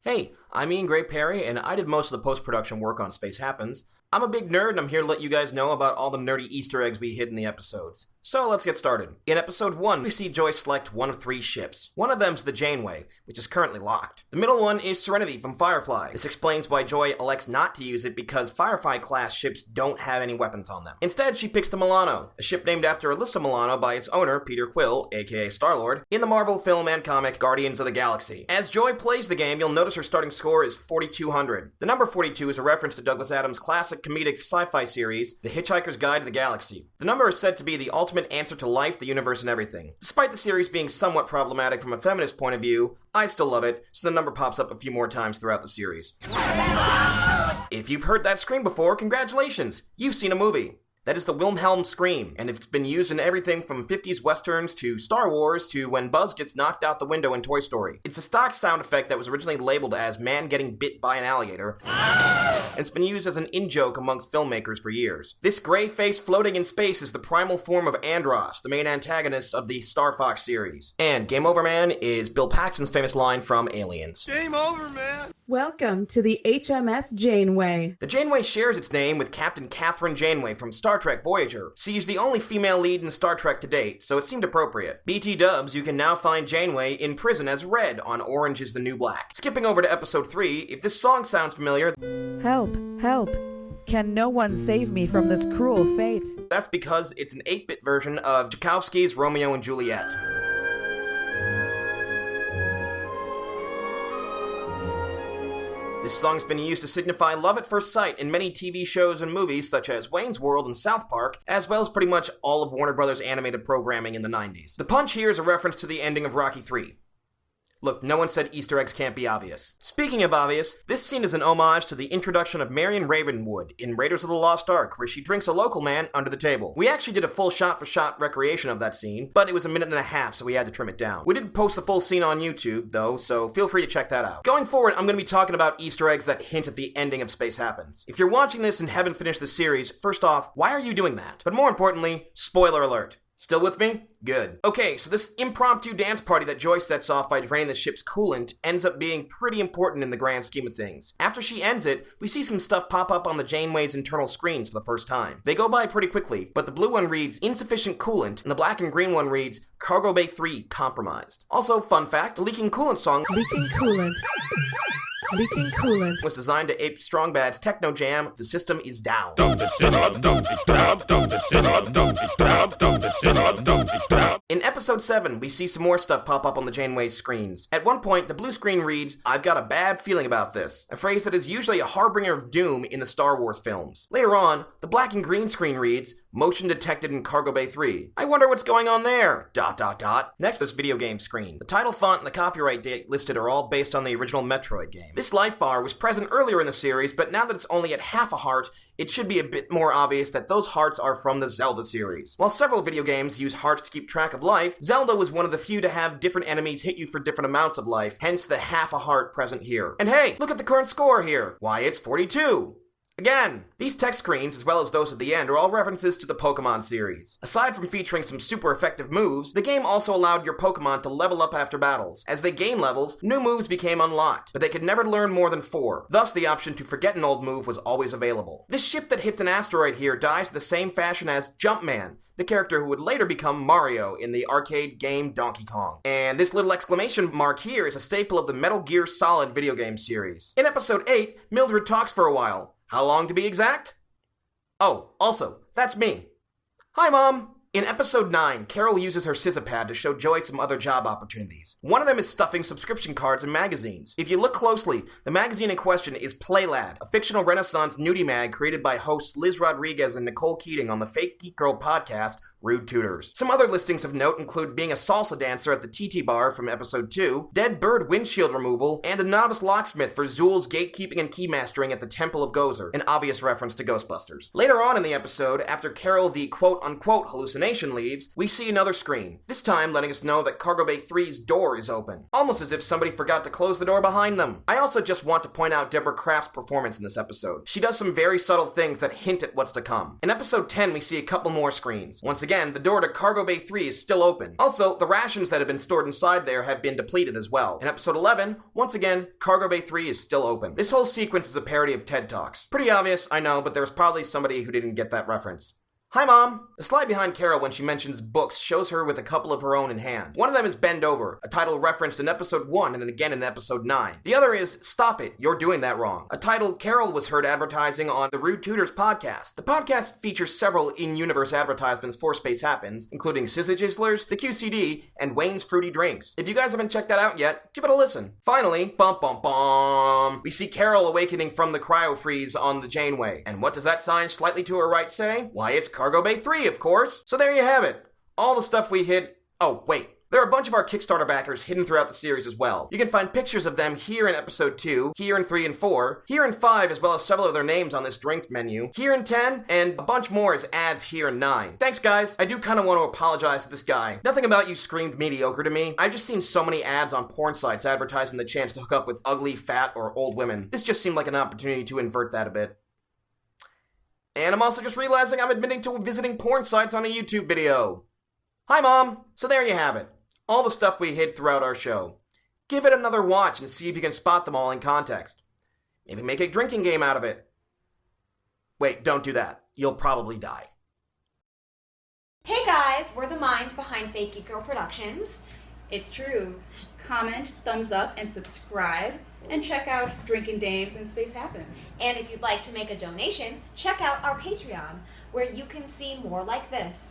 Hey, I'm Ian Gray Perry, and I did most of the post-production work on Space Happens. I'm a big nerd, and I'm here to let you guys know about all the nerdy Easter eggs we hid in the episodes. So let's get started. In episode 1, we see Joy select one of 3 ships. One of them's the Janeway, which is currently locked. The middle one is Serenity from Firefly. This explains why Joy elects not to use it because Firefly-class ships don't have any weapons on them. Instead, she picks the Milano, a ship named after Alyssa Milano by its owner, Peter Quill, aka Star-Lord, in the Marvel film and comic Guardians of the Galaxy. As Joy plays the game, you'll notice her starting score is 4,200. The number 42 is a reference to Douglas Adams' classic comedic sci-fi series, The Hitchhiker's Guide to the Galaxy. The number is said to be the ultimate answer to life, the universe, and everything. Despite the series being somewhat problematic from a feminist point of view, I still love it, so the number pops up a few more times throughout the series. If you've heard that scream before, congratulations! You've seen a movie. That is the Wilhelm scream, and it's been used in everything from 50s westerns to Star Wars to when Buzz gets knocked out the window in Toy Story. It's a stock sound effect that was originally labeled as man getting bit by an alligator, and it's been used as an in-joke amongst filmmakers for years. This gray face floating in space is the primal form of Andros, the main antagonist of the Star Fox series. And Game Over Man is Bill Paxton's famous line from Aliens. Game over, man! Welcome to the HMS Janeway. The Janeway shares its name with Captain Catherine Janeway from Star Trek Voyager. She's the only female lead in Star Trek to date, so it seemed appropriate. BT dubs, you can now find Janeway in prison as Red on Orange is the New Black. Skipping over to episode 3, if this song sounds familiar, Help, help. Can no one save me from this cruel fate? that's because it's an 8-bit version of Tchaikovsky's Romeo and Juliet. This song's been used to signify love at first sight in many TV shows and movies such as Wayne's World and South Park, as well as pretty much all of Warner Brothers animated programming in the 90s. The punch here is a reference to the ending of Rocky III. Look, no one said Easter eggs can't be obvious. Speaking of obvious, this scene is an homage to the introduction of Marion Ravenwood in Raiders of the Lost Ark, where she drinks a local man under the table. We actually did a full shot-for-shot recreation of that scene, but it was a minute and a half, so we had to trim it down. We did post the full scene on YouTube, though, so feel free to check that out. Going forward, I'm going to be talking about Easter eggs that hint at the ending of Space Happens. If you're watching this and haven't finished the series, first off, why are you doing that? But more importantly, spoiler alert. Still with me? Good. Okay, so this impromptu dance party that Joy sets off by draining the ship's coolant ends up being pretty important in the grand scheme of things. After she ends it, we see some stuff pop up on the Janeway's internal screens for the first time. They go by pretty quickly, but the blue one reads insufficient coolant, and the black and green one reads Cargo Bay 3 compromised. Also, fun fact, the Leaking Coolant song Leaking coolant. Leaking coolant. was designed to ape Strong Bad's techno jam, The System Is Down. In episode 7, we see some more stuff pop up on the Janeway's screens. At one point, the blue screen reads, I've got a bad feeling about this, a phrase that is usually a harbinger of doom in the Star Wars films. Later on, the black and green screen reads, motion detected in Cargo Bay 3. I wonder what's going on there, ... Next, there's video game screen. The title font and the copyright date listed are all based on the original Metroid game. This life bar was present earlier in the series, but now that it's only at half a heart, it should be a bit more obvious that those hearts are from the Zelda series. While several video games use hearts to keep track of life, Zelda was one of the few to have different enemies hit you for different amounts of life, hence the half a heart present here. And hey, look at the current score here. Why, it's 42. Again, these text screens, as well as those at the end, are all references to the Pokemon series. Aside from featuring some super effective moves, the game also allowed your Pokemon to level up after battles. As they gained levels, new moves became unlocked, but they could never learn more than 4. Thus, the option to forget an old move was always available. This ship that hits an asteroid here dies the same fashion as Jumpman, the character who would later become Mario in the arcade game Donkey Kong. And this little exclamation mark here is a staple of the Metal Gear Solid video game series. In episode 8, Mildred talks for a while. How long to be exact? Oh, also, that's me. Hi, Mom! In episode 9, Carol uses her scissipad to show Joy some other job opportunities. One of them is stuffing subscription cards in magazines. If you look closely, the magazine in question is Playlad, a fictional Renaissance nudie mag created by hosts Liz Rodriguez and Nicole Keating on the Fake Geek Girl podcast, Rude Tutors. Some other listings of note include being a salsa dancer at the TT Bar from episode 2, dead bird windshield removal, and a novice locksmith for Zool's gatekeeping and keymastering at the Temple of Gozer, an obvious reference to Ghostbusters. Later on in the episode, after Carol the quote-unquote hallucination leaves, we see another screen, this time letting us know that Cargo Bay 3's door is open, almost as if somebody forgot to close the door behind them. I also just want to point out Deborah Kraft's performance in this episode. She does some very subtle things that hint at what's to come. In episode 10, we see a couple more screens. Once again, again, the door to Cargo Bay 3 is still open. Also, the rations that have been stored inside there have been depleted as well. In episode 11, once again, Cargo Bay 3 is still open. This whole sequence is a parody of TED Talks. Pretty obvious, I know, but there's probably somebody who didn't get that reference. Hi, Mom! The slide behind Carol when she mentions books shows her with a couple of her own in hand. One of them is Bend Over, a title referenced in episode 1 and then again in episode 9. The other is Stop It, You're Doing That Wrong, a title Carol was heard advertising on the Rude Tutors podcast. The podcast features several in-universe advertisements for Space Happens, including Sizzle the QCD, and Wayne's Fruity Drinks. If you guys haven't checked that out yet, give it a listen. Finally, bum bum bum, we see Carol awakening from the cryo-freeze on the Janeway. And what does that sign slightly to her right say? Why, it's Cargo Bay 3, of course. So there you have it. All the stuff we hid. Oh, wait. There are a bunch of our Kickstarter backers hidden throughout the series as well. You can find pictures of them here in episode 2, here in 3 and 4, here in 5, as well as several of their names on this drinks menu, here in 10, and a bunch more as ads here in 9. Thanks, guys. I do kind of want to apologize to this guy. Nothing about you screamed mediocre to me. I've just seen so many ads on porn sites advertising the chance to hook up with ugly, fat, or old women. This just seemed like an opportunity to invert that a bit. And I'm also just realizing I'm admitting to visiting porn sites on a YouTube video. Hi, Mom! So there you have it. All the stuff we hid throughout our show. Give it another watch and see if you can spot them all in context. Maybe make a drinking game out of it. Wait, don't do that. You'll probably die. Hey guys, we're the minds behind Fake Geek Girl Productions. It's true. Comment, thumbs up, and subscribe. And check out Drinking Dames and Space Happens. And if you'd like to make a donation, check out our Patreon, where you can see more like this.